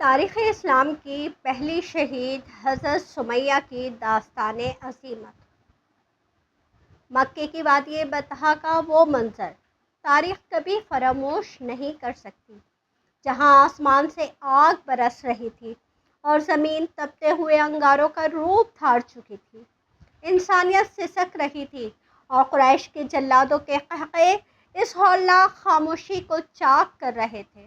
تاریخ اسلام کی پہلی شہید حضرت سمیہ کی داستان عظیمت۔ مکے کی وادی بطحا کا وہ منظر تاریخ کبھی فراموش نہیں کر سکتی، جہاں آسمان سے آگ برس رہی تھی اور زمین تپتے ہوئے انگاروں کا روپ دھار چکی تھی۔ انسانیت سسک رہی تھی اور قریش کے جلادوں کے قہقہے اس ہولناک خاموشی کو چاک کر رہے تھے۔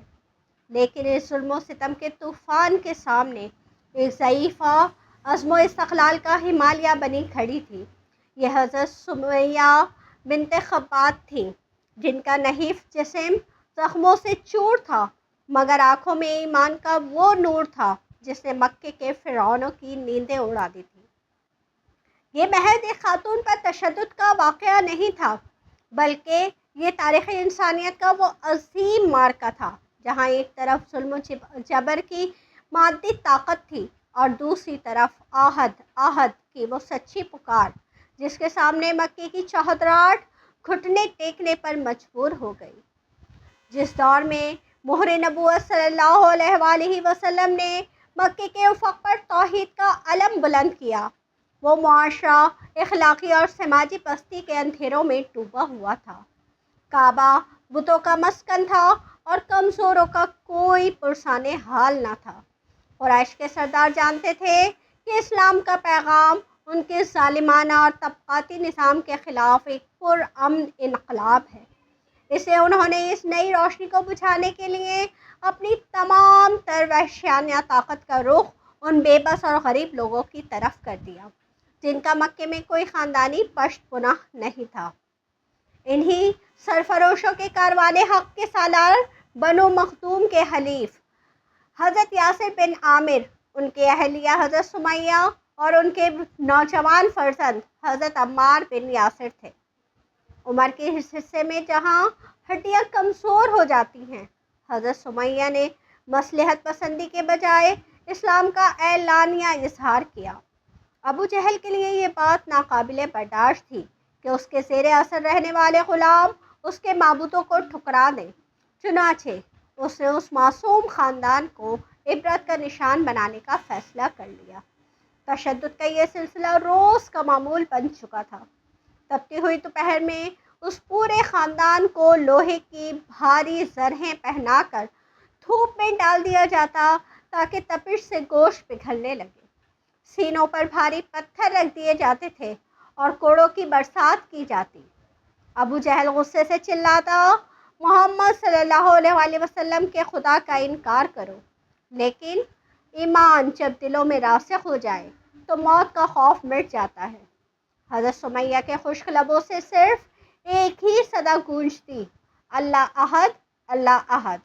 لیکن اس ظلم و ستم کے طوفان کے سامنے ایک ضعیفہ عزم و استقلال کا ہمالیہ بنی کھڑی تھی۔ یہ حضرت سمیہ بنت خبات تھیں، جن کا نحیف جسم زخموں سے چور تھا، مگر آنکھوں میں ایمان کا وہ نور تھا جس نے مکے کے فرعونوں کی نیندیں اڑا دی تھی۔ یہ محض ایک خاتون پر تشدد کا واقعہ نہیں تھا، بلکہ یہ تاریخ انسانیت کا وہ عظیم معرکہ تھا جہاں ایک طرف ظلم و جبر کی مادی طاقت تھی اور دوسری طرف آہد کی وہ سچی پکار جس کے سامنے مکے کی چوہدراہٹ گھٹنے ٹیکنے پر مجبور ہو گئی۔ جس دور میں مہر نبوت صلی اللہ علیہ وآلہ وسلم نے مکے کے افق پر توحید کا علم بلند کیا، وہ معاشرہ اخلاقی اور سماجی پستی کے اندھیروں میں ڈوبا ہوا تھا۔ کعبہ بتوں کا مسکن تھا اور کمزوروں کا کوئی پرسان حال نہ تھا۔ قریش کے سردار جانتے تھے کہ اسلام کا پیغام ان کے ظالمانہ اور طبقاتی نظام کے خلاف ایک پرامن انقلاب ہے، اس لیے انہوں نے اس نئی روشنی کو بجھانے کے لیے اپنی تمام تر وحشیانہ طاقت کا رخ ان بے بس اور غریب لوگوں کی طرف کر دیا جن کا مکے میں کوئی خاندانی پشت پناہ نہیں تھا۔ انہی سرفروشوں کے کاروان حق کے سالار بنو مخدوم کے حلیف حضرت یاسر بن عامر، ان کے اہلیہ حضرت سمیہ اور ان کے نوجوان فرزند حضرت عمار بن یاسر تھے۔ عمر کے اس حصے میں جہاں ہڈیاں کمزور ہو جاتی ہیں، حضرت سمیہ نے مصلحت پسندی کے بجائے اسلام کا اعلانیہ اظہار کیا۔ ابو جہل کے لیے یہ بات ناقابل برداشت تھی کہ اس کے زیر اثر رہنے والے غلام اس کے معبودوں کو ٹھکرا دیں، چنانچہ اس نے اس معصوم خاندان کو عبرت کا نشان بنانے کا فیصلہ کر لیا۔ تشدد کا یہ سلسلہ روز کا معمول بن چکا تھا۔ تپتی ہوئی دوپہر میں اس پورے خاندان کو لوہے کی بھاری زرہیں پہنا کر دھوپ میں ڈال دیا جاتا تاکہ تپش سے گوشت پگھلنے لگے۔ سینوں پر بھاری پتھر رکھ دیے جاتے تھے اور کوڑوں کی برسات کی جاتی۔ ابو جہل غصے سے چلاتا، محمد صلی اللہ علیہ وآلہ وسلم کے خدا کا انکار کرو، لیکن ایمان جب دلوں میں راسخ ہو جائے تو موت کا خوف مٹ جاتا ہے۔ حضرت سمیہ کے خشک لبوں سے صرف ایک ہی صدا گونجتی، اللہ احد، اللہ احد۔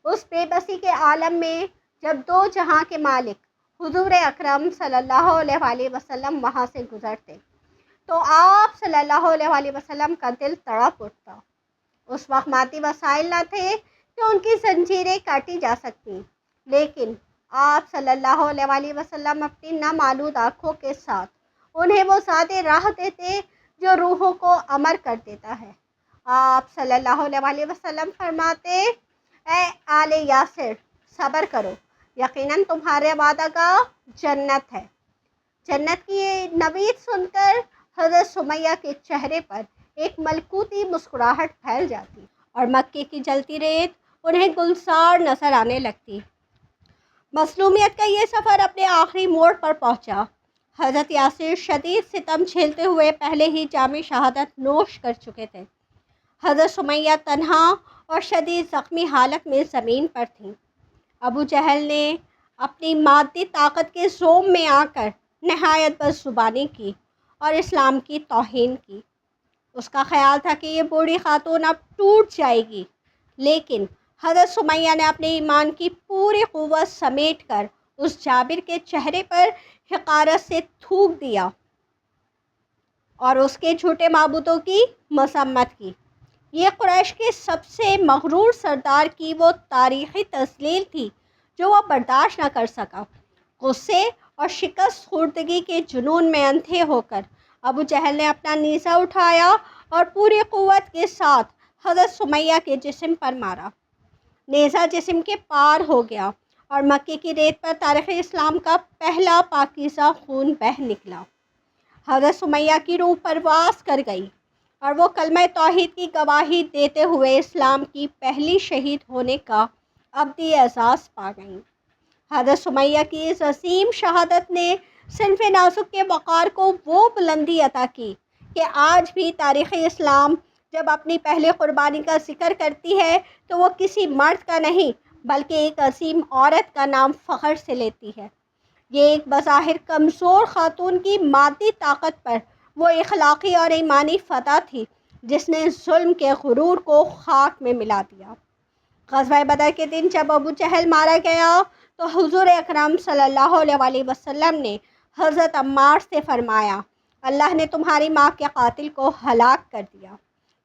اس بے بسی کے عالم میں جب دو جہاں کے مالک حضور اکرم صلی اللہ علیہ وآلہ وسلم وہاں سے گزرتے تو آپ صلی اللہ علیہ وآلہ وسلم کا دل تڑپ اٹھتا۔ اس وقت مادی وسائل نہ تھے کہ ان کی زنجیریں کاٹی جا سکتیں، لیکن آپ صلی اللہ علیہ وآلہ وسلم اپنی نامالود آنکھوں کے ساتھ انہیں وہ ذات راہ دیتے جو روحوں کو امر کر دیتا ہے۔ آپ صلی اللہ علیہ وآلہ وسلم فرماتے، اے آل یاسر، صبر کرو، یقیناً تمہارے وعدہ گاہ جنت ہے۔ جنت کی یہ نوید سن کر حضرت سمیہ کے چہرے پر ایک ملکوتی مسکراہٹ پھیل جاتی اور مکے کی جلتی ریت انہیں گلزار نظر آنے لگتی۔ مظلومیت کا یہ سفر اپنے آخری موڑ پر پہنچا۔ حضرت یاسر شدید ستم جھیلتے ہوئے پہلے ہی جام شہادت نوش کر چکے تھے۔ حضرت سمیہ تنہا اور شدید زخمی حالت میں زمین پر تھیں۔ ابو جہل نے اپنی مادی طاقت کے زوم میں آ کر نہایت بدزبانی کی اور اسلام کی توہین کی۔ اس کا خیال تھا کہ یہ بوڑھی خاتون اب ٹوٹ جائے گی، لیکن حضرت سمیہ نے اپنے ایمان کی پوری قوت سمیٹ کر اس جابر کے چہرے پر حقارت سے تھوک دیا اور اس کے جھوٹے معبودوں کی مذمت کی۔ یہ قریش کے سب سے مغرور سردار کی وہ تاریخی تذلیل تھی جو وہ برداشت نہ کر سکا۔ غصے اور شکست خوردگی کے جنون میں اندھے ہو کر ابو جہل نے اپنا نیزہ اٹھایا اور پوری قوت کے ساتھ حضرت سمیہ کے جسم پر مارا۔ نیزہ جسم کے پار ہو گیا اور مکے کی ریت پر تاریخ اسلام کا پہلا پاکیزہ خون بہہ نکلا۔ حضرت سمیہ کی روح پرواز کر گئی اور وہ کلمہ توحید کی گواہی دیتے ہوئے اسلام کی پہلی شہید ہونے کا ابدی اعزاز پا گئیں۔ حضرت سمیہ کی اس عظیم شہادت نے صنف نازک کے وقار کو وہ بلندی عطا کی کہ آج بھی تاریخ اسلام جب اپنی پہلی قربانی کا ذکر کرتی ہے تو وہ کسی مرد کا نہیں بلکہ ایک عظیم عورت کا نام فخر سے لیتی ہے۔ یہ ایک بظاہر کمزور خاتون کی مادی طاقت پر وہ اخلاقی اور ایمانی فتح تھی جس نے ظلم کے غرور کو خاک میں ملا دیا۔ غزوہ بدر کے دن جب ابو جہل مارا گیا تو حضور اکرم صلی اللہ علیہ وسلم نے حضرت عمار سے فرمایا، اللہ نے تمہاری ماں کے قاتل کو ہلاک کر دیا۔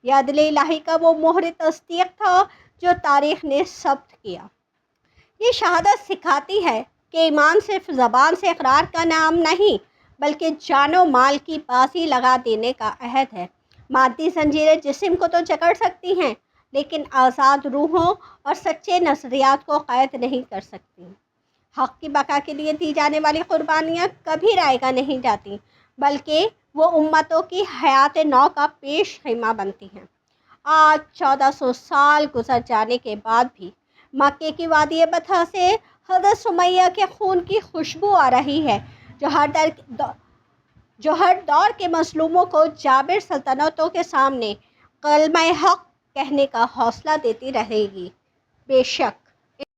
یہ عدل الہی کا وہ مہر تصدیق تھا جو تاریخ نے ثبت کیا۔ یہ شہادت سکھاتی ہے کہ ایمان صرف زبان سے اقرار کا نام نہیں بلکہ جان و مال کی بازی لگا دینے کا عہد ہے۔ مادی زنجیریں جسم کو تو جکڑ سکتی ہیں لیکن آزاد روحوں اور سچے نظریات کو قید نہیں کر سکتی۔ حق کی بقا کے لیے دی جانے والی قربانیاں کبھی رائیگاں نہیں جاتی بلکہ وہ امتوں کی حیات نو کا پیش خیمہ بنتی ہیں۔ آج 1400 سال گزر جانے کے بعد بھی مکے کی وادی بطحا سے حضرت سمیہ کے خون کی خوشبو آ رہی ہے جو ہر دور کے مظلوموں کو جابر سلطنتوں کے سامنے کلمہ حق کہنے کا حوصلہ دیتی رہے گی۔ بے شک